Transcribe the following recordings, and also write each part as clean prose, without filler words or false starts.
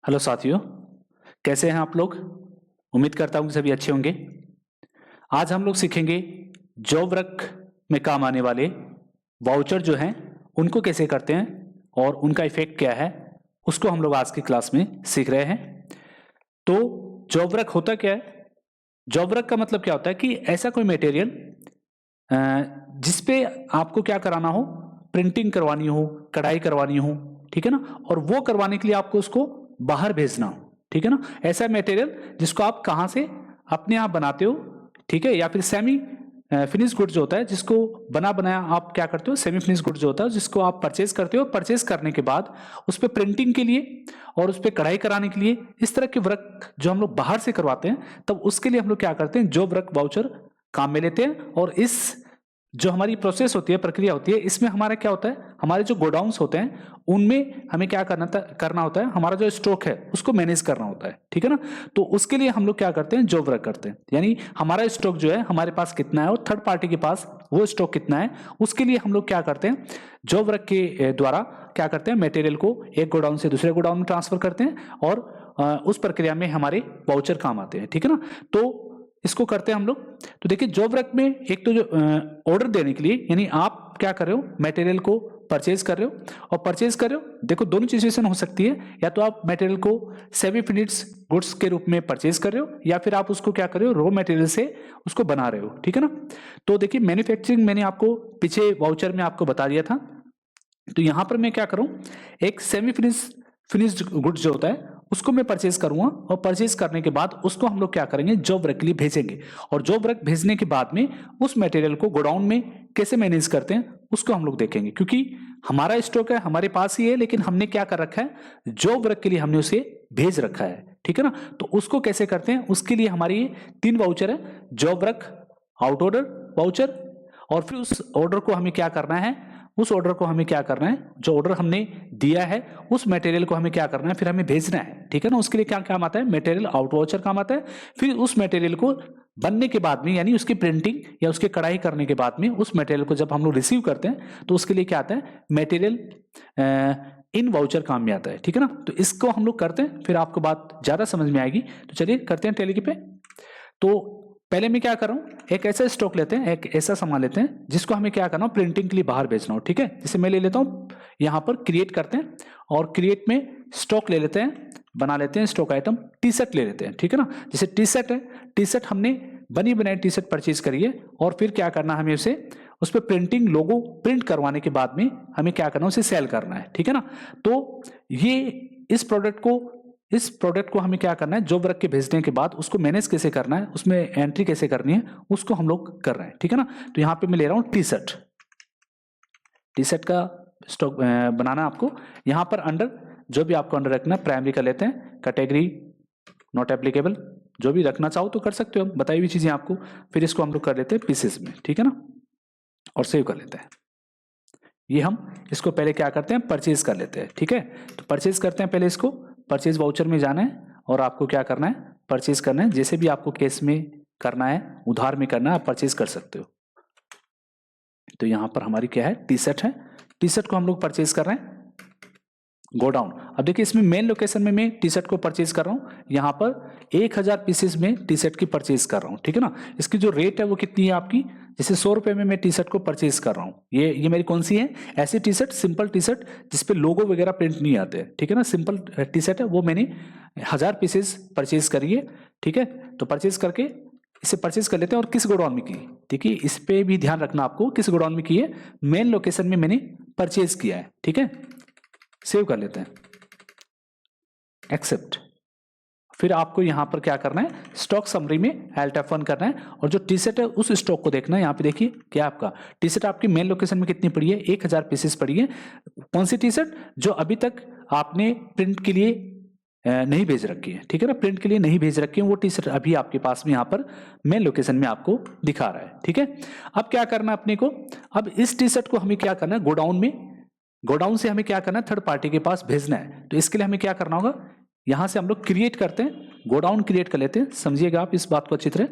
Hello साथियों, कैसे हैं आप लोग। उम्मीद करता हूँ कि सभी अच्छे होंगे। आज हम लोग सीखेंगे जॉब वर्क में काम आने वाले वाउचर जो हैं उनको कैसे करते हैं और उनका इफेक्ट क्या है, उसको हम लोग आज की क्लास में सीख रहे हैं। तो जॉब वर्क होता क्या है? जॉब वर्क का मतलब क्या होता है कि ऐसा कोई मटेरियल जिसपे आपको क्या कराना हो, प्रिंटिंग करवानी हो, कढ़ाई करवानी हो, ठीक है ना, और वो करवाने के लिए आपको उसको बाहर भेजना हो, ठीक है ना। ऐसा मटेरियल जिसको आप कहाँ से अपने आप बनाते हो, ठीक है, या फिर सेमी फिनिश गुड जो होता है जिसको बना बनाया आप क्या करते हो, सेमी फिनिश गुड जो होता है जिसको आप परचेज करते हो। परचेज करने के बाद उस पर प्रिंटिंग के लिए और उस पर कढ़ाई कराने के लिए इस तरह के वर्क जो हम लोग बाहर से करवाते हैं, तब उसके लिए हम लोग क्या करते हैं, जॉब वर्क वाउचर काम में लेते हैं। और इस जो हमारी प्रोसेस होती है, प्रक्रिया होती है, इसमें हमारा क्या होता है, हमारे जो गोडाउन्स होते हैं उनमें हमें क्या करना होता है, हमारा जो स्टॉक है उसको मैनेज करना होता है, ठीक है ना। तो उसके लिए हम लोग क्या करते हैं, जॉब वर्क करते हैं। यानी हमारा स्टॉक जो है हमारे पास कितना है और थर्ड पार्टी के पास वो स्टॉक कितना है, उसके लिए हम लोग क्या करते हैं, जॉब वर्क के द्वारा क्या करते हैं, मटेरियल को एक गोडाउन से दूसरे गोडाउन में ट्रांसफर करते हैं और उस प्रक्रिया में हमारे वाउचर काम आते हैं, ठीक है ना। तो इसको करते हैं हम लोग। तो देखिए, जॉब वर्क में एक तो जो ऑर्डर देने के लिए, यानी आप क्या कर रहे हो, मटेरियल को परचेज कर रहे हो। और परचेज कर रहे हो, देखो दोनों सिचुएशन हो सकती है, या तो आप मटेरियल को सेमी फिनिश्ड गुड्स के रूप में परचेज कर रहे हो, या फिर आप उसको क्या कर रहे हो, रॉ मटेरियल से उसको बना रहे हो, ठीक है ना। तो देखिए, मैन्युफैक्चरिंग मैंने आपको पीछे वाउचर में आपको बता दिया था। तो यहां पर मैं क्या करूं, एक सेमी फिनिश्ड गुड्स जो होता है उसको मैं परचेज करूंगा, और परचेज करने के बाद उसको हम लोग क्या करेंगे, जॉब वर्क के लिए भेजेंगे। और जॉब वर्क भेजने के बाद में उस मटेरियल को गोडाउन में कैसे मैनेज करते हैं उसको हम लोग देखेंगे, क्योंकि हमारा स्टॉक है, हमारे पास ही है, लेकिन हमने क्या कर रखा है, जॉब वर्क के लिए हमने उसे भेज रखा है, ठीक है ना। तो उसको कैसे करते हैं, उसके लिए हमारी 3 वाउचर है, job work, out order voucher, और फिर उस ऑर्डर को हमें क्या करना है, उस ऑर्डर को हमें क्या करना है, जो ऑर्डर हमने दिया है उस मटेरियल को हमें क्या करना है, फिर हमें भेजना है, ठीक है ना। उसके लिए क्या काम आता है, मटेरियल आउट वाउचर काम आता है। फिर उस मटेरियल को बनने के बाद में, यानी उसकी प्रिंटिंग या उसकी कढ़ाई करने के बाद में, उस मटेरियल को जब हम लोग रिसीव करते हैं तो उसके लिए क्या आता है, मटेरियल इन वाउचर काम में आता है, ठीक है ना। तो इसको हम लोग करते हैं, फिर आपको बात ज्यादा समझ में आएगी। तो चलिए करते हैं टैली पे। तो पहले मैं क्या कर रहा हूं, एक ऐसा स्टॉक लेते हैं, एक ऐसा सामान लेते हैं जिसको हमें क्या करना हो, प्रिंटिंग के लिए बाहर भेजना हो, ठीक है। जैसे मैं ले लेता हूं, यहां पर क्रिएट करते हैं, और क्रिएट में स्टॉक ले लेते हैं, बना लेते हैं स्टॉक आइटम, टी शर्ट ले लेते हैं, ठीक है ना। जैसे टी शर्ट है, टी शर्ट हमने बनी बनाई टी शर्ट परचेज करिए, और फिर क्या करना हमें उसे, उस पर प्रिंटिंग लोगो प्रिंट करवाने के बाद में हमें क्या करना है, उसे सेल करना है, ठीक है ना। तो ये इस प्रोडक्ट को हमें क्या करना है, जॉब वर्क के भेजने के बाद उसको मैनेज कैसे करना है, उसमें एंट्री कैसे करनी है, उसको हम लोग कर रहे हैं, ठीक है ना। तो यहां पे मैं ले रहा हूं टी शर्ट का स्टॉक बनाना आपको। यहां पर अंडर जो भी आपको अंडर रखना है, प्राइमरी का लेते हैं, कैटेगरी नॉट एप्लीकेबल, जो भी रखना चाहो तो कर सकते हो, बताई हुई चीजें आपको। फिर इसको हम लोग कर लेते हैं पीसेस में, ठीक है ना, और सेव कर लेते हैं। ये हम इसको पहले क्या करते हैं, परचेज कर लेते हैं, ठीक है। तो परचेज करते हैं, पहले इसको परचेज वाउचर में जाना है और आपको क्या करना है, परचेज करना है। जैसे भी आपको केस में करना है, उधार में करना है, आप परचेज कर सकते हो। तो यहां पर हमारी क्या है, टी शर्ट है, टी शर्ट को हम लोग परचेज कर रहे हैं, गोडाउन। अब देखिए, इसमें मेन लोकेशन में मैं टी शर्ट को परचेज कर रहा हूं, यहां पर 1000 पीसेस में टी शर्ट की परचेज कर रहा हूं, ठीक है ना। इसकी जो रेट है वो कितनी है आपकी, जैसे 100 रुपए में मैं टी शर्ट को परचेज कर रहा हूं। ये मेरी कौन सी है, ऐसी T shirt, simple T shirt जिसपे लोगो वगैरह प्रिंट नहीं आते हैं, ठीक है ना, सिंपल टी शर्ट है, वो मैंने 1000 पीसेस परचेज करी है, ठीक है। तो परचेज करके इसे परचेज कर लेते हैं। और किस गोडाउन में की, देखिए इस पे भी ध्यान रखना आपको, किस गोडाउन में की है, मेन लोकेशन में मैंने परचेज किया है, ठीक है। सेव कर लेते हैं, एक्सेप्ट। फिर आपको यहां पर क्या करना है, स्टॉक समरी में Alt F1 करना है, और जो टी शर्ट है उस स्टॉक को देखना है। यहाँ पे देखिए क्या आपका टी शर्ट आपकी मेन लोकेशन में कितनी पड़ी है, 1000 पीसेस पड़ी है। कौन सी टी शर्ट, जो अभी तक आपने प्रिंट के लिए नहीं भेज रखी है, ठीक है ना, प्रिंट के लिए नहीं भेज रखी है, वो टी शर्ट अभी आपके पास में यहाँ पर मेन लोकेशन में आपको दिखा रहा है, ठीक है। अब क्या करना है अपने को, अब इस टी शर्ट को हमें क्या करना है, गोडाउन से हमें क्या करना है, थर्ड पार्टी के पास भेजना है। तो इसके लिए हमें क्या करना होगा, यहां से हम लोग क्रिएट करते हैं, गोडाउन क्रिएट कर लेते हैं, समझिएगा आप इस बात को अच्छी तरह।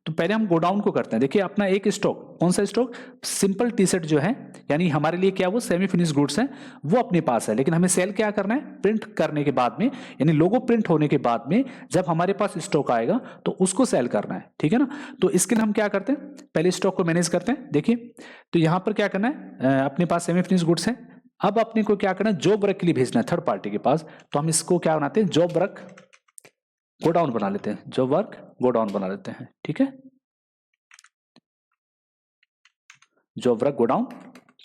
तो पहले हम गोडाउन को करते हैं। देखिए अपना एक स्टॉक, कौन सा स्टॉक, सिंपल टी शर्ट जो है, यानी हमारे लिए क्या वो सेमी फिनिश गुड्स है, वो अपने पास है, लेकिन हमें सेल क्या करना है, प्रिंट करने के बाद में, यानी लोगो प्रिंट होने के बाद में जब हमारे पास स्टॉक आएगा तो उसको सेल करना है, ठीक है ना। तो इसके लिए हम क्या करते हैं, पहले स्टॉक को मैनेज करते हैं। देखिए तो यहां पर क्या करना है, अपने पास सेमी फिनिश गुड्स है, अब अपने को क्या करना है, जॉब वर्क के लिए भेजना है थर्ड पार्टी के पास। तो हम इसको क्या बनाते हैं, जॉब वर्क गोडाउन बना लेते हैं, जॉब वर्क गोडाउन बना लेते हैं, ठीक है। जॉब वर्क गोडाउन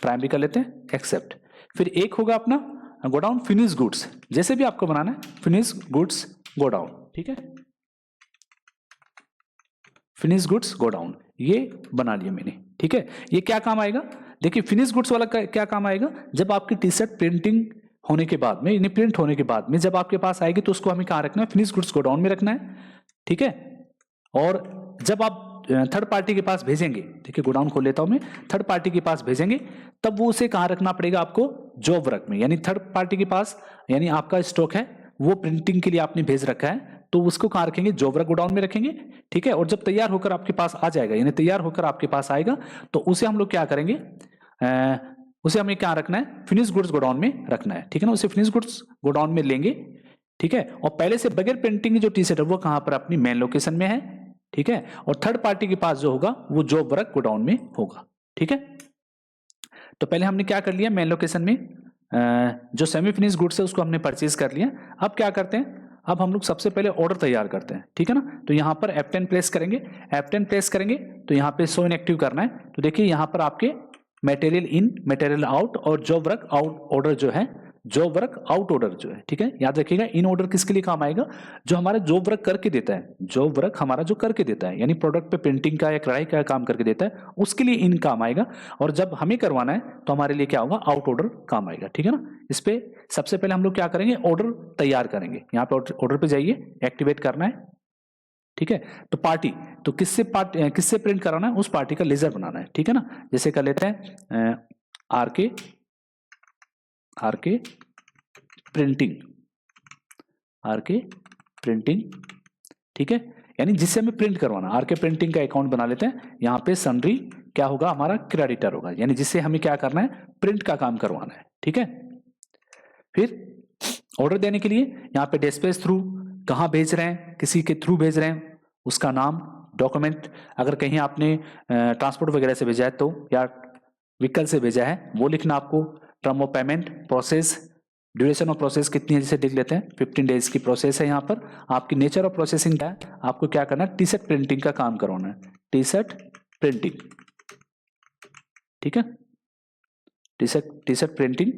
प्राइमरी कर लेते हैं, एक्सेप्ट। फिर एक होगा अपना गोडाउन फिनिश गुड्स, जैसे भी आपको बनाना है, फिनिश गुड्स गोडाउन, ठीक है, फिनिश गुड्स गोडाउन, ये बना लिया मैंने, ठीक है। ये क्या काम आएगा, देखिए फिनिश गुड्स वाला क्या काम आएगा, जब आपकी टी शर्ट प्रिंटिंग होने के बाद में, यानी प्रिंट होने के बाद में जब आपके पास आएगी तो उसको हमें कहाँ रखना है, फिनिश गुड्स गोडाउन में रखना है, ठीक है। और जब आप थर्ड पार्टी के पास भेजेंगे, देखिए गोडाउन खोल लेता हूं मैं, थर्ड पार्टी के पास भेजेंगे तब वो उसे कहाँ रखना पड़ेगा आपको, जॉब वर्क में, यानी थर्ड पार्टी के पास, यानी आपका स्टॉक है वो प्रिंटिंग के लिए आपने भेज रखा है तो उसको कहाँ रखेंगे, जॉब वर्क गोडाउन में रखेंगे, ठीक है। और जब तैयार होकर आपके पास आ जाएगा, यानी तैयार होकर आपके पास आएगा तो उसे हम लोग क्या करेंगे, उसे हमें क्या रखना है, फिनिश गुड्स गोडाउन में रखना है, ठीक है ना। उसे फिनिश गुड्स गोडाउन में लेंगे, ठीक है। और पहले से बगैर प्रिंटिंग की जो टी शर्ट है वो कहां पर, अपनी मेन लोकेशन में है, ठीक है। और थर्ड पार्टी के पास जो होगा वो जॉब वर्क गोडाउन में होगा, ठीक है। तो पहले हमने क्या कर लिया, मेन लोकेशन में जो सेमी फिनिश गुड्स है उसको हमने परचेज कर लिया। अब क्या करते हैं, अब हम लोग सबसे पहले ऑर्डर तैयार करते हैं, ठीक है ना। तो यहाँ पर F10 प्रेस करेंगे, F10 प्रेस करेंगे तो यहाँ पे शो इनएक्टिव करना है। तो देखिए यहाँ पर आपके मटेरियल इन, मटेरियल आउट और जॉब वर्क आउट ऑर्डर जो है, जॉब वर्क आउट ऑर्डर जो है, ठीक है। याद रखिएगा इन ऑर्डर किसके लिए काम आएगा, जो हमारा जॉब वर्क करके देता है, जॉब वर्क हमारा जो करके देता है, यानी प्रोडक्ट पे पेंटिंग का या कढ़ाई का काम करके देता है, उसके लिए इन काम आएगा। और जब हमें करवाना है तो हमारे लिए क्या होगा, आउट ऑर्डर काम आएगा, ठीक है ना। इस पे सबसे पहले हम लोग क्या करेंगे, ऑर्डर तैयार करेंगे। यहाँ पे ऑर्डर पे जाइए, एक्टिवेट करना है, ठीक है। तो पार्टी, तो किससे प्रिंट कराना है, उस पार्टी का लेजर बनाना है, ठीक है ना। जैसे कर लेते हैं आरके प्रिंटिंग, आरके प्रिंटिंग, ठीक है। यानी जिससे हमें प्रिंट करवाना, आरके प्रिंटिंग का अकाउंट बना लेते हैं। यहाँ पे सन्ड्री क्या होगा, हमारा क्रेडिटर होगा, यानी जिससे हमें क्या करना है, प्रिंट का काम करवाना है, ठीक है। फिर ऑर्डर देने के लिए यहाँ पे डिस्पैच थ्रू, कहाँ भेज रहे हैं, किसी के थ्रू भेज रहे हैं, उसका नाम, डॉक्यूमेंट, अगर कहीं आपने ट्रांसपोर्ट वगैरह से भेजा है तो, या व्हीकल से भेजा है वो लिखना आपको, term of payment, process, duration of process कितनी है, जैसे लिख लेते हैं 15 डेज की प्रोसेस है यहाँ पर। आपकी नेचर ऑफ प्रोसेसिंग क्या है, आपको क्या करना है, टी शर्ट प्रिंटिंग का काम करवाना है, टी शर्ट प्रिंटिंग, ठीक है, टी शर्ट प्रिंटिंग,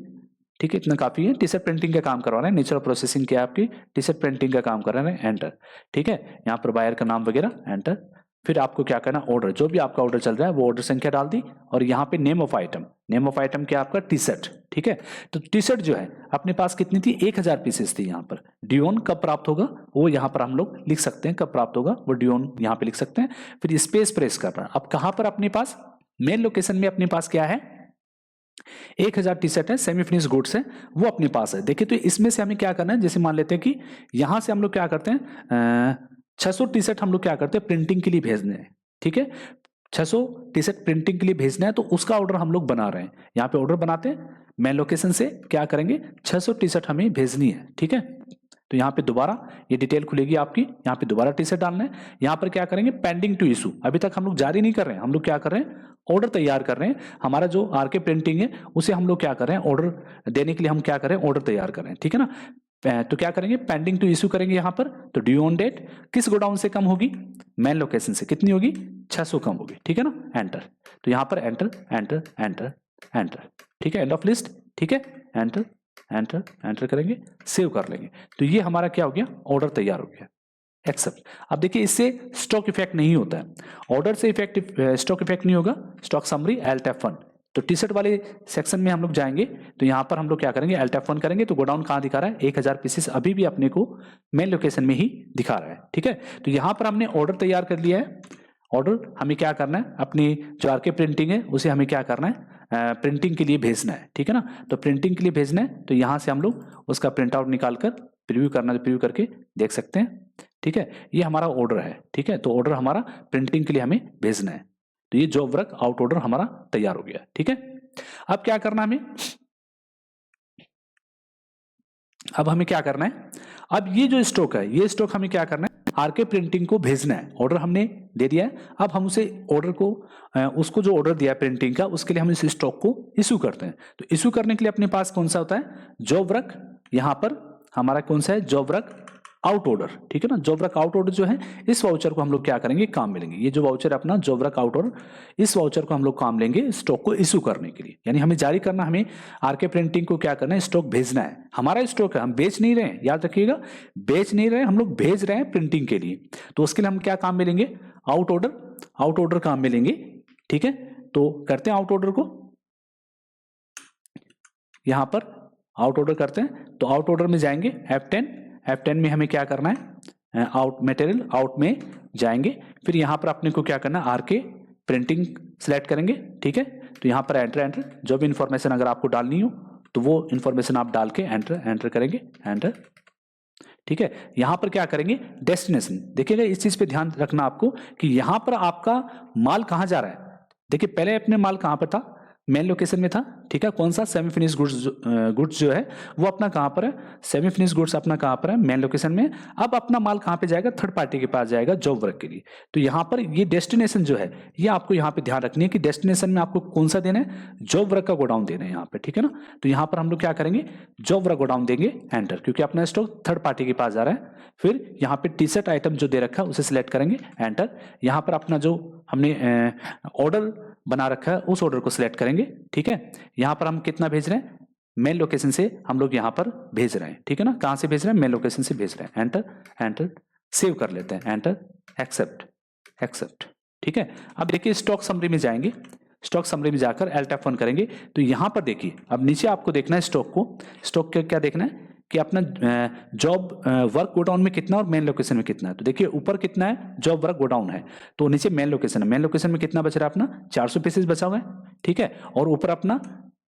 ठीक है, इतना काफी है। टी शर्ट प्रिंटिंग का काम करवाना है, नेचर ऑफ प्रोसेसिंग क्या है आपकी, टी शर्ट प्रिंटिंग का काम करवाना है, एंटर, ठीक है। यहाँ पर बायर का नाम वगैरह, एंटर। फिर आपको क्या करना, ऑर्डर, जो भी आपका ऑर्डर चल रहा है वो ऑर्डर संख्या डाल दी, और यहाँ पे name of item, name of item क्या आपका, टी शर्ट, ठीक है। तो टी शर्ट जो है अपने पास कितनी थी, 1000 पीसेस थी। यहाँ पर ड्यून कब प्राप्त होगा वो यहाँ पर हम लोग लिख सकते हैं, कब प्राप्त होगा वो ड्यून यहाँ पे लिख सकते हैं। फिर स्पेस प्रेस करना। अब कहाँ पर अपने पास, मेन लोकेशन में अपने पास क्या है, 1000 टी शर्ट है, सेमी फिनिश गुड्स है, वो अपने पास है। देखिए तो इसमें से हमें क्या करना है, जैसे मान लेते हैं कि यहां से हम लोग क्या करते हैं, 600 टी शर्ट हम लोग क्या करते हैं, प्रिंटिंग के लिए भेजने हैं, ठीक है। 600 टी शर्ट प्रिंटिंग के लिए भेजना है तो उसका ऑर्डर हम लोग बना रहे हैं। यहाँ पे ऑर्डर बनाते हैं, मेन लोकेशन से क्या करेंगे, 600 टी शर्ट हमें भेजनी है, ठीक है। तो यहाँ पे दोबारा ये डिटेल खुलेगी आपकी, यहाँ पे दोबारा टी शर्ट डालना है। यहाँ पर क्या करेंगे, पेंडिंग टू इशू, अभी तक हम लोग जारी नहीं कर रहे हैं, हम लोग क्या कर रहे हैं, ऑर्डर तैयार कर रहे हैं। हमारा जो आरके प्रिंटिंग है उसे हम लोग क्या कर रहे हैं, ऑर्डर देने के लिए हम क्या कर रहे हैं, ऑर्डर तैयार कर रहे हैं, ठीक है ना। तो क्या करेंगे, पेंडिंग टू इशू करेंगे यहाँ पर। तो ड्यू ऑन डेट किस गोडाउन से कम होगी, मेन लोकेशन से, कितनी होगी, 600 कम होगी, ठीक है ना, एंटर। तो यहाँ पर एंटर एंटर एंटर एंटर, ठीक है, एंड ऑफ लिस्ट, ठीक है, एंटर एंटर एंटर करेंगे, सेव कर लेंगे। तो ये हमारा क्या हो गया, ऑर्डर तैयार हो गया, एक्सेप्ट। अब देखिए इससे स्टॉक इफेक्ट नहीं होता है, ऑर्डर से स्टॉक इफेक्ट नहीं होगा। स्टॉक समरी Alt F1, तो टी शर्ट वाले सेक्शन में हम लोग जाएंगे तो यहाँ पर हम लोग क्या करेंगे, Alt F1 करेंगे तो गोडाउन कहाँ दिखा रहा है, 1000 पीसेस अभी भी अपने को मेन लोकेशन में ही दिखा रहा है, ठीक है। तो यहाँ पर हमने ऑर्डर तैयार कर लिया है। ऑर्डर हमें क्या करना है, अपनी जो आरके प्रिंटिंग है उसे हमें क्या करना है, प्रिंटिंग के लिए भेजना है, ठीक है ना। तो प्रिंटिंग के लिए भेजना है तो यहाँ से हम लोग उसका प्रिंट आउट निकाल कर प्रीव्यू करना, प्रीव्यू करके देख सकते हैं। ठीक है, ये हमारा ऑर्डर है। ठीक है, तो ऑर्डर हमारा प्रिंटिंग के लिए हमें भेजना है, तो ये जॉब वर्क आउट ऑर्डर हमारा तैयार हो गया। ठीक है, अब क्या करना हमें, अब हमें क्या करना है, अब ये जो स्टॉक है, ये स्टॉक हमें क्या करना है, आरके प्रिंटिंग को भेजना है। ऑर्डर हमने दे दिया है, अब हम उसे ऑर्डर को उसको जो ऑर्डर दिया है प्रिंटिंग का, उसके लिए हम इस स्टॉक को इशू करते हैं। तो इशू करने के लिए अपने पास कौन सा होता है, जॉब वर्क, यहां पर हमारा कौन सा है, जॉब वर्क आउट ऑर्डर। ठीक है ना, जॉब वर्क आउट ऑर्डर जो है, इस वाउचर को हम लोग क्या करेंगे, काम में लेंगे। ये जो वाउचर है अपना जॉब वर्क आउट ऑर्डर, इस वाउचर को हम लोग काम लेंगे स्टॉक को इशू करने के लिए, यानी हमें जारी करना, हमें आरके प्रिंटिंग को क्या करना है, स्टॉक भेजना है। हमारा स्टॉक है, हम बेच नहीं रहे हैं, याद रखिएगा, बेच नहीं रहे, हम लोग भेज रहे हैं प्रिंटिंग के लिए। तो उसके लिए हम क्या काम में लेंगे, आउट ऑर्डर, आउट ऑर्डर काम में लेंगे। ठीक है, तो करते हैं आउट ऑर्डर को, यहां पर आउट ऑर्डर करते हैं। तो आउट ऑर्डर में जाएंगे F10 में हमें क्या करना है, आउट मटेरियल आउट में जाएंगे, फिर यहां पर अपने को क्या करना है, आरके प्रिंटिंग सेलेक्ट करेंगे। ठीक है, तो यहां पर एंटर जो भी इंफॉर्मेशन अगर आपको डालनी हो तो वो इंफॉर्मेशन आप डाल के एंटर करेंगे, एंटर। ठीक है, यहां पर क्या करेंगे, डेस्टिनेशन, देखिएगा इस चीज पे ध्यान रखना आपको कि यहां पर आपका माल कहां जा रहा है। देखिए पहले अपने माल कहां पर था, मेन लोकेशन में था। ठीक है, कौन सा, सेमी फिनिश गुड्स जो है वो अपना कहां पर है, सेमी फिनिश गुड्स अपना कहां पर है, मेन लोकेशन में। अब अपना माल कहां पे जाएगा, थर्ड पार्टी के पास जाएगा जॉब वर्क के लिए। तो यहां पर ये डेस्टिनेशन जो है, ये आपको यहां पे ध्यान रखनी है कि डेस्टिनेशन में आपको कौन सा देना है, जॉब वर्क का गोडाउन देना है यहां पे। ठीक है ना, तो यहां पर हम लोग क्या करेंगे, जॉब वर्क गोडाउन देंगे, एंटर, क्योंकि अपना स्टॉक थर्ड पार्टी के पास जा रहा है। फिर यहाँ पे टी शर्ट आइटम जो दे रखा है उसे सिलेक्ट करेंगे, एंटर। यहाँ पर अपना जो हमने ऑर्डर बना रखा है उस ऑर्डर को सिलेक्ट करेंगे। ठीक है, यहाँ पर हम कितना भेज रहे हैं, मेन लोकेशन से हम लोग यहाँ पर भेज रहे हैं। ठीक है ना, कहाँ से भेज रहे हैं, मेन लोकेशन से भेज रहे हैं, एंटर, सेव कर लेते हैं, एंटर, एक्सेप्ट। ठीक है, अब देखिए स्टॉक समरी में जाएंगे, स्टॉक समरी में जाकर Alt F1 करेंगे। तो यहां पर देखिए अब नीचे आपको देखना है स्टॉक को, स्टॉक क्या देखना है कि अपना जॉब वर्क गोडाउन में कितना और मेन लोकेशन में कितना है। तो देखिए ऊपर कितना है, जॉब वर्क गोडाउन है, तो नीचे मेन लोकेशन है, मेन लोकेशन में कितना बच रहा है अपना, 400 पीसेस बचा हुआ है। ठीक है, और ऊपर अपना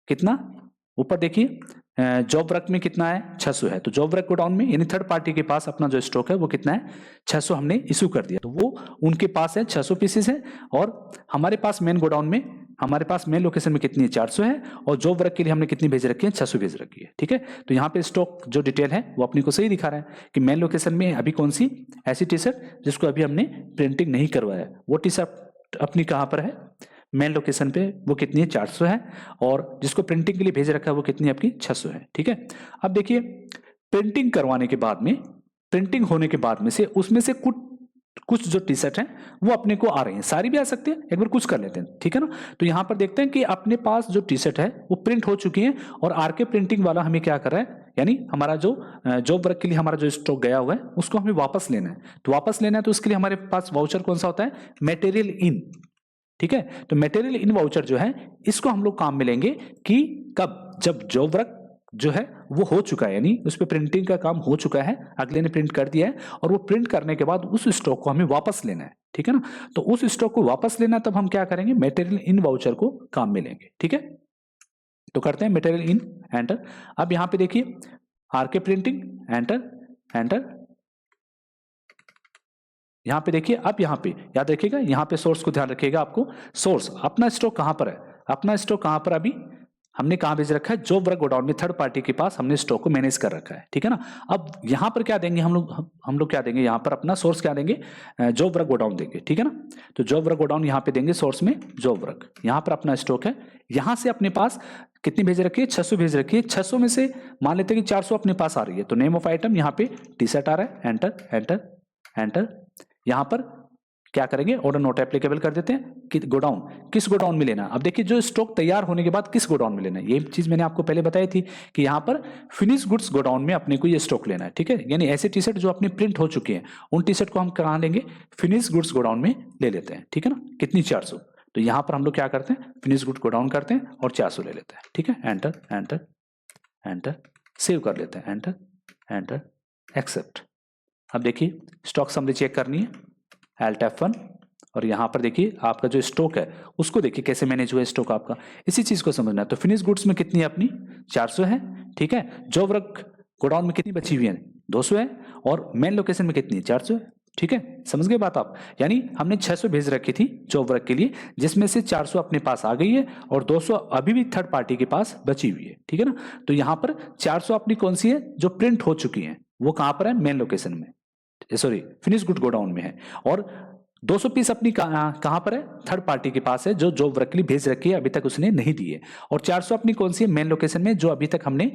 कितना, ऊपर देखिए जॉब वर्क में कितना है, 600 है। तो जॉब वर्क गोडाउन में यानी थर्ड पार्टी के पास अपना जो स्टॉक है वो कितना है, 600 हमने इशू कर दिया, तो वो उनके पास है 600 पीसेस है। और हमारे पास मेन गोडाउन में, हमारे पास मेन लोकेशन में कितनी है, 400 है, और जॉब वर्क के लिए हमने कितनी भेज रखी है, 600 भेज रखी है। ठीक है, तो यहाँ पे स्टॉक जो डिटेल है वो अपने को सही दिखा रहा है कि मेन लोकेशन में अभी कौन सी ऐसी टी शर्ट जिसको अभी हमने प्रिंटिंग नहीं करवाया, वो टी शर्ट अपनी कहाँ पर है, मेन लोकेशन पे, वो कितनी है, 400 है, और जिसको प्रिंटिंग के लिए भेज रखा है वो कितनी है, आपकी 600 है। ठीक है, अब देखिए प्रिंटिंग करवाने के बाद में, प्रिंटिंग होने के बाद में से उसमें से कुछ जो टी शर्ट हैं वो अपने को आ रही हैं, सारी भी आ सकती है, एक बार कुछ कर लेते हैं। ठीक है ना, तो यहां पर देखते हैं कि अपने पास जो टी शर्ट है वो प्रिंट हो चुकी है, और आरके प्रिंटिंग वाला हमें क्या कर रहा है, यानी हमारा जो जॉब वर्क के लिए हमारा जो स्टॉक गया हुआ है उसको हमें वापस लेना है। तो वापस लेना है तो उसके लिए हमारे पास वाउचर कौन सा होता है, मटेरियल इन। ठीक है, तो मटेरियल इन वाउचर जो है इसको हम लोग काम में लेंगे कि कब, जब जॉब वर्क जो है वो हो चुका है, यानी उस पर प्रिंटिंग का काम हो चुका है, अगले ने प्रिंट कर दिया है, और वो प्रिंट करने के बाद उस स्टॉक को हमें वापस लेना है। ठीक है ना, तो उस स्टॉक को वापस लेना है, तब हम क्या करेंगे, मटेरियल इन वाउचर को काम में लेंगे। ठीक है, तो करते हैं मटेरियल इन, एंटर। अब यहां पे देखिए आरके प्रिंटिंग, एंटर। यहां पे देखिए, अब यहां पे याद रखिएगा, यहां पे सोर्स को ध्यान रखिएगा, आपको सोर्स अपना स्टॉक कहां पर है, अपना स्टॉक कहां पर अभी हमने कहां भेज रखा है, जॉब वर्क गोडाउन में, थर्ड पार्टी के पास हमने स्टॉक को मैनेज कर रखा है। ठीक है ना, अब यहां पर क्या देंगे हम लोग क्या देंगे, यहां पर अपना सोर्स क्या देंगे, जॉब वर्क गोडाउन देंगे। ठीक है ना, तो जॉब वर्क गोडाउन यहां पे देंगे, सोर्स में जॉब वर्क, यहां पर अपना स्टॉक है, यहां से अपने पास कितनी भेज रखी है, 600 भेज रखी है। 600 में से मान लेते हैं कि 400 अपने पास आ रही है, तो नेम ऑफ आइटम यहां पे टी शर्ट आ रहा है, एंटर। यहां पर क्या करेंगे, ऑर्डर नोट एप्लीकेबल कर देते हैं कि गोडाउन, किस गोडाउन में लेना है। अब देखिए जो स्टॉक तैयार होने के बाद किस गोडाउन में लेना है, ये चीज मैंने आपको पहले बताई थी कि यहां पर फिनिश गुड्स गोडाउन में अपने को ये स्टॉक लेना है। ठीक है, यानी ऐसे टी शर्ट जो अपनी प्रिंट हो चुकी है उन टी शर्ट को हम कहां लेंगे, फिनिश गुड्स गोडाउन में ले लेते हैं। ठीक है ना, कितनी, 400, तो यहां पर हम लोग क्या करते हैं, फिनिश गुड्स गोडाउन करते हैं और 400 ले लेते हैं। ठीक है, एंटर, सेव कर लेते हैं, एंटर, एक्सेप्ट। अब देखिए स्टॉक समरी चेक करनी है, Alt F1, और यहां पर देखिए आपका जो स्टॉक है उसको देखिए कैसे मैनेज हुआ है स्टॉक आपका, इसी चीज को समझना है। तो फिनिश गुड्स में कितनी है अपनी, 400 है। ठीक है, जॉब वर्क गोडाउन में कितनी बची हुई है, 200 है, और मेन लोकेशन में कितनी है, 400 है। ठीक है, समझ गए बात आप। यानी हमने 600 भेज रखी थी जॉब वर्क के लिए, जिसमें से 400 अपने पास आ गई है और 200 अभी भी थर्ड पार्टी के पास बची हुई है। ठीक है ना, तो यहाँ पर 400 अपनी कौन सी है, जो प्रिंट हो चुकी है, वो कहाँ पर है, मेन लोकेशन में, सॉरी फिनिश गुड गोडाउन में है। और 200 पीस अपनी कहाँ पर है, थर्ड पार्टी के पास है, जो जॉब वर्क के लिए भेज रखी है, अभी तक उसने नहीं दी है। और 400 अपनी कौन सी है, मेन लोकेशन में, जो अभी तक हमने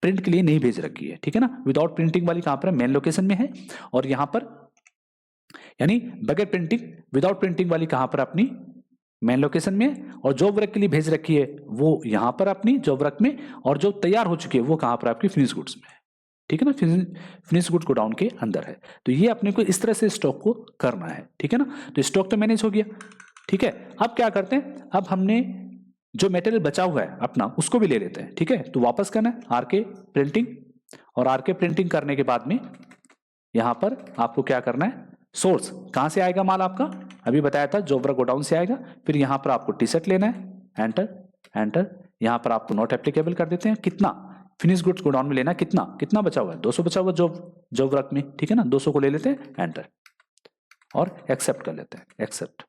प्रिंट के लिए नहीं भेज रखी है। ठीक है ना, विदाउट प्रिंटिंग वाली कहाँ पर है, मेन लोकेशन में है। और यहाँ पर यानी बगैर प्रिंटिंग, विदाउट प्रिंटिंग वाली कहाँ पर, अपनी मेन लोकेशन में। और जॉब वर्क के लिए भेज रखी है वो यहाँ पर अपनी जॉब वर्क में, और जो तैयार हो चुकी है वो कहाँ पर, आपकी फिनिश गुड्स में है। ठीक है ना, फिनिश गुड गोडाउन के अंदर है। तो ये अपने को इस तरह से स्टॉक को करना है। ठीक है ना, तो स्टॉक तो मैनेज हो गया। ठीक है, अब क्या करते हैं, अब हमने जो मटेरियल बचा हुआ है अपना, उसको भी ले लेते हैं। ठीक है, तो वापस करना है आरके प्रिंटिंग, और आरके प्रिंटिंग करने के बाद में यहां पर आपको क्या करना है, सोर्स कहां से आएगा माल आपका, अभी बताया था जॉब वर्क गोडाउन से आएगा। फिर यहां पर आपको टी शर्ट लेना है, एंटर एंटर, यहां पर आपको नॉट एप्लीकेबल कर देते हैं। कितना फिनिश गुड्स गोडाउन में लेना, कितना कितना बचा हुआ है, 200 बचा हुआ जॉब वर्क में। ठीक है ना, 200 को ले लेते हैं, एंटर, और एक्सेप्ट कर लेते हैं, एक्सेप्ट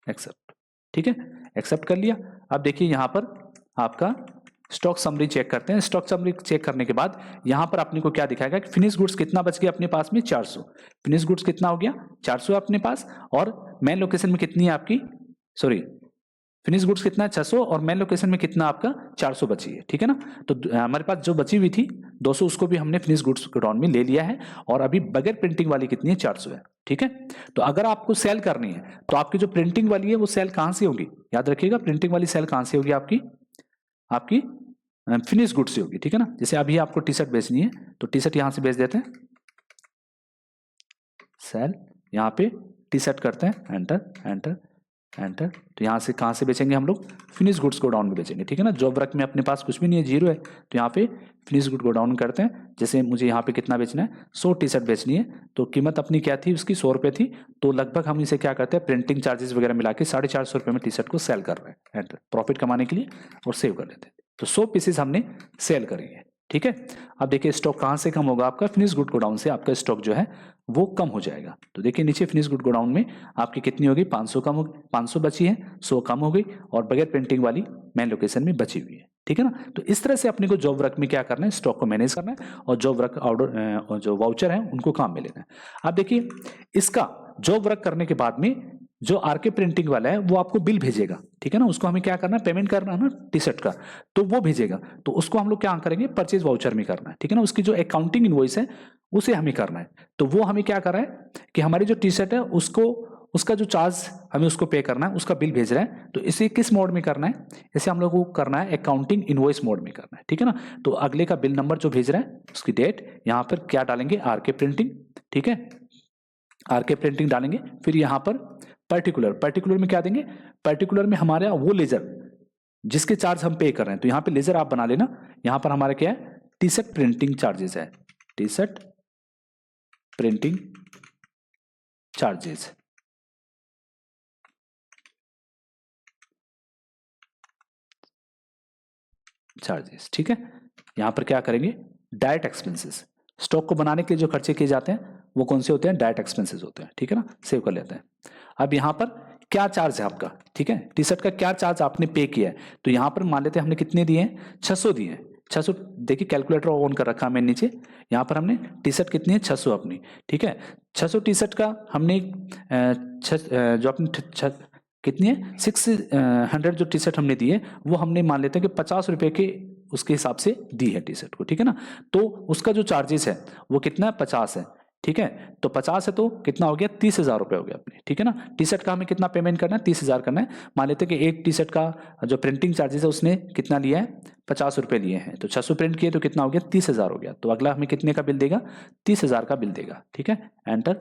एक्सेप्ट। ठीक है, एक्सेप्ट कर लिया। अब देखिए यहां पर आपका स्टॉक समरी चेक करते हैं। स्टॉक समरी चेक करने के बाद यहां पर अपने को क्या दिखाएगा कि फिनिश गुड्स कितना बच गया अपने पास में, 400। फिनिश गुड्स कितना हो गया, 400 अपने पास, और मेन लोकेशन में कितनी है आपकी, सॉरी फिनिश गुड्स कितना है, 600, और मेन लोकेशन में कितना आपका 400 बची है। ठीक है ना, तो हमारे पास जो बची हुई थी 200, उसको भी हमने फिनिश गुड्स गोडाउन में ले लिया है। और अभी बगैर प्रिंटिंग वाली कितनी है, 400 है। ठीक है, तो अगर आपको सेल करनी है तो आपकी जो प्रिंटिंग वाली है वो सेल कहां से होगी, याद रखिएगा, प्रिंटिंग वाली सेल कहां से होगी, आपकी आपकी फिनिश गुड्स से होगी। ठीक है ना, जैसे अभी आपको टी शर्ट बेचनी है तो टी शर्ट यहां से बेच देते हैं, सेल यहां पे टी शर्ट करते हैं, एंटर एंटर एंटर। तो यहां से कहां से बेचेंगे हम लोग, फिनिश गुड्स गोडाउन में बेचेंगे। ठीक है ना, जॉब वर्क में अपने पास कुछ भी नहीं है, जीरो है, तो यहाँ पे फिनिश गुड गोडाउन करते हैं। जैसे मुझे यहाँ पे कितना बेचना है, 100 टी शर्ट बेचनी है, तो कीमत अपनी क्या थी उसकी, 100 रुपये थी। तो लगभग हम इसे क्या करते हैं, प्रिंटिंग चार्जेस वगैरह मिला के 450 रुपये में टी शर्ट को सेल कर रहे हैं, एंटर, प्रॉफिट कमाने के लिए, और सेव कर लेते हैं। तो 100 पीसेस हमने सेल करी है। ठीक है, अब देखिए स्टॉक कहाँ से कम होगा, आपका फिनिश गुड गोडाउन से आपका स्टॉक जो है वो कम हो जाएगा। तो देखिए नीचे फिनिश गुड गोडाउन में आपकी कितनी होगी, 500 कम होगी, 500 बची है, 100 कम हो गई, और बगैर प्रिंटिंग वाली मेन लोकेशन में बची हुई है। ठीक है ना, तो इस तरह से अपने को जॉब वर्क में क्या करना है, स्टॉक को मैनेज करना है, और जॉब वर्क ऑर्डर जो वाउचर है उनको काम में लेना है। अब देखिए इसका जॉब वर्क करने के बाद में जो आरके प्रिंटिंग वाला है वो आपको बिल भेजेगा। ठीक है ना, उसको हमें क्या करना है, पेमेंट करना है ना टी शर्ट का, तो वो भेजेगा। तो उसको हम लोग क्या करेंगे, परचेज वाउचर में करना है। ठीक है ना, उसकी जो अकाउंटिंग इनवॉइस है उसे हमें करना है। तो वो हमें क्या कर रहा है कि हमारी जो टी शर्ट है उसको, उसका जो चार्ज हमें उसको पे करना है, उसका बिल भेज रहा है। तो इसे किस मोड में करना है, इसे हम लोग को करना है अकाउंटिंग इनवॉइस मोड में करना है। ठीक है ना, तो अगले का बिल नंबर जो भेज रहा है उसकी डेट, यहाँ पर क्या डालेंगे, आरके प्रिंटिंग। ठीक है, आरके प्रिंटिंग डालेंगे। फिर यहाँ पर पर्टिकुलर, पर्टिकुलर में क्या देंगे, पर्टिकुलर में हमारा वो लेजर जिसके चार्ज हम पे कर रहे हैं, तो यहाँ पे लेजर आप बना लेना। यहाँ पर हमारा क्या है, टी शर्ट प्रिंटिंग चार्जेस है, T shirt printing charges, charges. ठीक है, यहां पर क्या करेंगे, डायरेक्ट एक्सपेंसेस, स्टॉक को बनाने के लिए जो खर्चे किए जाते हैं वो कौन से होते हैं, डायरेक्ट एक्सपेंसेस होते हैं। ठीक है ना, सेव कर लेते हैं। अब यहां पर क्या चार्ज है आपका, ठीक है, टी शर्ट का क्या चार्ज आपने पे किया है, तो यहां पर मान लेते हैं हमने कितने दिए हैं, 600 दिए हैं। 600, देखिए कैलकुलेटर ऑन कर रखा है मैंने नीचे, यहाँ पर हमने टी शर्ट कितनी है, 600 अपनी। ठीक है, 600 टी शर्ट का हमने जो अपनी कितनी है, 600 जो टी शर्ट हमने दी है वो हमने मान लेते हैं कि 50 रुपए के उसके हिसाब से दी है टी शर्ट को। ठीक है ना, तो उसका जो चार्जेस है वो कितना है, 50 है। ठीक है, तो 50 है तो कितना हो गया, 30,000 रुपये हो गया अपने। ठीक है ना, टी शर्ट का हमें कितना पेमेंट करना है, 30,000 करना है। मान लेते हैं कि एक टी शर्ट का जो प्रिंटिंग चार्जेस है उसने कितना लिया है, 50 रुपये लिए हैं, तो 600 प्रिंट किए तो कितना हो गया, 30,000 हो गया। तो अगला हमें कितने का बिल देगा, 30,000 का बिल देगा। ठीक है, एंटर,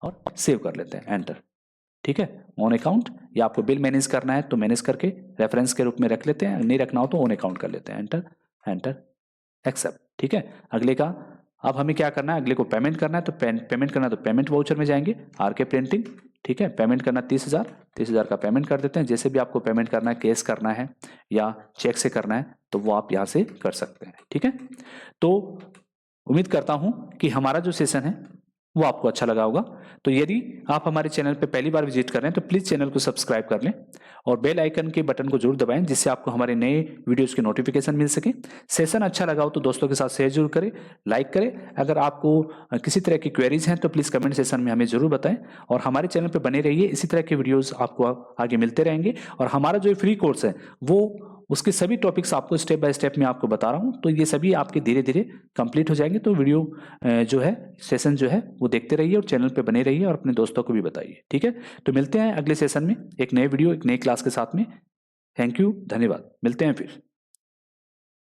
और सेव कर लेते हैं, एंटर। ठीक है, ऑन अकाउंट, या आपको बिल मैनेज करना है तो मैनेज करके रेफरेंस के रूप में रख लेते हैं, नहीं रखना हो तो ऑन अकाउंट कर लेते हैं, एंटर एंटर, एक्सेप्ट। ठीक है, अगले का अब हमें क्या करना है, अगले को पेमेंट करना है, तो पेमेंट करना है तो पेमेंट वाउचर में जाएंगे, आरके प्रिंटिंग। ठीक है, पेमेंट करना 30,000 का पेमेंट कर देते हैं। जैसे भी आपको पेमेंट करना है, कैश करना है या चेक से करना है तो वो आप यहाँ से कर सकते हैं। ठीक है, तो उम्मीद करता हूँ कि हमारा जो सेशन है वो आपको अच्छा लगा होगा। तो यदि आप हमारे चैनल पे पहली बार विजिट कर रहे हैं तो प्लीज़ चैनल को सब्सक्राइब कर लें और बेल आइकन के बटन को जरूर दबाएं, जिससे आपको हमारे नए वीडियोस की नोटिफिकेशन मिल सके। सेशन अच्छा लगा हो तो दोस्तों के साथ शेयर जरूर करें, लाइक करें। अगर आपको किसी तरह की क्वेरीज हैं तो प्लीज़ कमेंट सेशन में हमें जरूर बताएं और हमारे चैनल पर बने रहिए। इसी तरह के वीडियोज़ आपको आगे मिलते रहेंगे और हमारा जो फ्री कोर्स है वो उसके सभी टॉपिक्स आपको स्टेप बाय स्टेप में आपको बता रहा हूँ, तो ये सभी आपके धीरे धीरे कंप्लीट हो जाएंगे। तो वीडियो जो है सेशन जो है वो देखते रहिए और चैनल पे बने रहिए और अपने दोस्तों को भी बताइए, ठीक है। तो मिलते हैं अगले सेशन में एक नए वीडियो एक नई क्लास के साथ में। थैंक यू, धन्यवाद, मिलते हैं फिर।